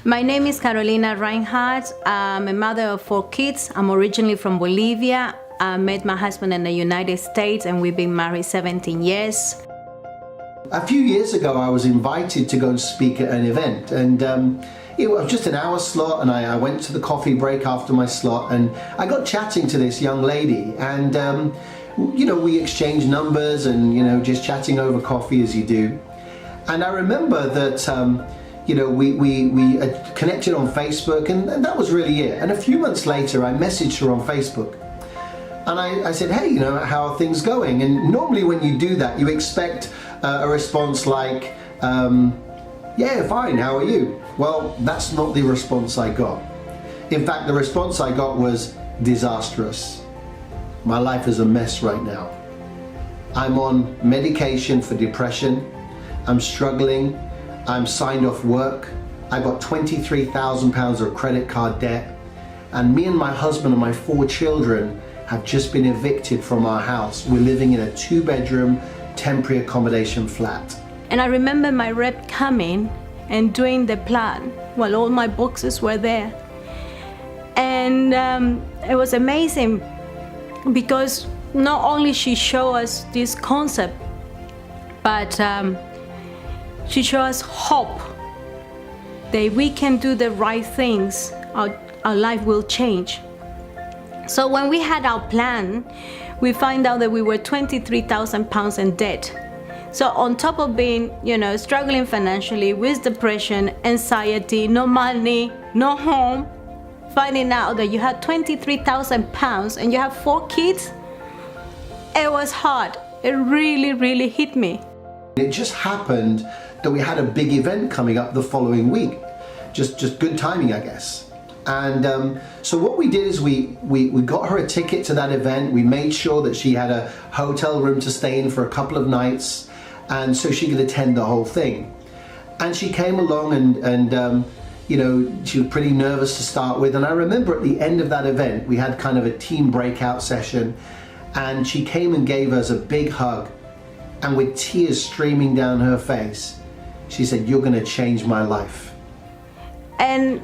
My name is Carolina Reinhardt. I'm a mother of 4 kids. I'm originally from Bolivia. I met my husband in the United States and we've been married 17 years. A few years ago, I was invited to go and speak at an event, and it was just an hour slot, and I went to the coffee break after my slot, and I got chatting to this young lady, and we exchanged numbers and just chatting over coffee as you do. And I remember that we had connected on Facebook, and that was really it. And a few months later, I messaged her on Facebook. And I said, hey, how are things going? And normally when you do that, you expect a response like, yeah, fine, how are you? Well, that's not the response I got. In fact, the response I got was disastrous. My life is a mess right now. I'm on medication for depression. I'm struggling. I'm signed off work. I got £23,000 of credit card debt. And me and my husband and my 4 children have just been evicted from our house. We're living in a 2-bedroom temporary accommodation flat. And I remember my rep coming and doing the plan while all my boxes were there. And it was amazing because not only she showed us this concept, but she showed us hope that we can do the right things, our life will change. So when we had our plan, we found out that we were £23,000 in debt. So on top of being, struggling financially with depression, anxiety, no money, no home, finding out that you had £23,000 and you have 4 kids, it was hard. It really, really hit me. It just happened that we had a big event coming up the following week. Just good timing, I guess. And so what we did is we got her a ticket to that event. We made sure that she had a hotel room to stay in for a couple of nights, and so she could attend the whole thing. And she came along and she was pretty nervous to start with. And I remember at the end of that event, we had kind of a team breakout session, and she came and gave us a big hug. And with tears streaming down her face, she said, "You're gonna change my life." And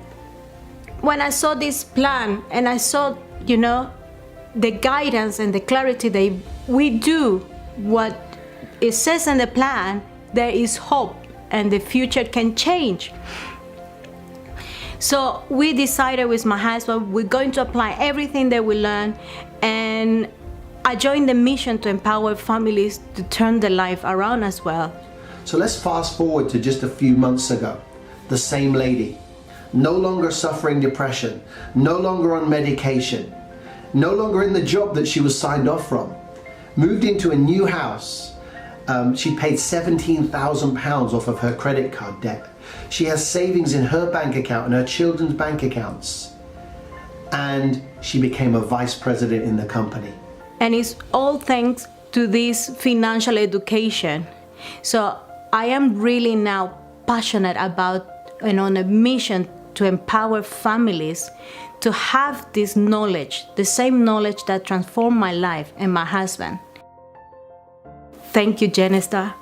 when I saw this plan and I saw, the guidance and the clarity that we do what it says in the plan, there is hope and the future can change. So we decided with my husband, we're going to apply everything that we learned, and I joined the mission to empower families to turn their life around as well. So let's fast forward to just a few months ago. The same lady, no longer suffering depression, no longer on medication, no longer in the job that she was signed off from, moved into a new house. She paid £17,000 off of her credit card debt. She has savings in her bank account and her children's bank accounts. And she became a vice president in the company. And it's all thanks to this financial education. So I am really now passionate about and on a mission to empower families to have this knowledge, the same knowledge that transformed my life and my husband. Thank you, Jennifer.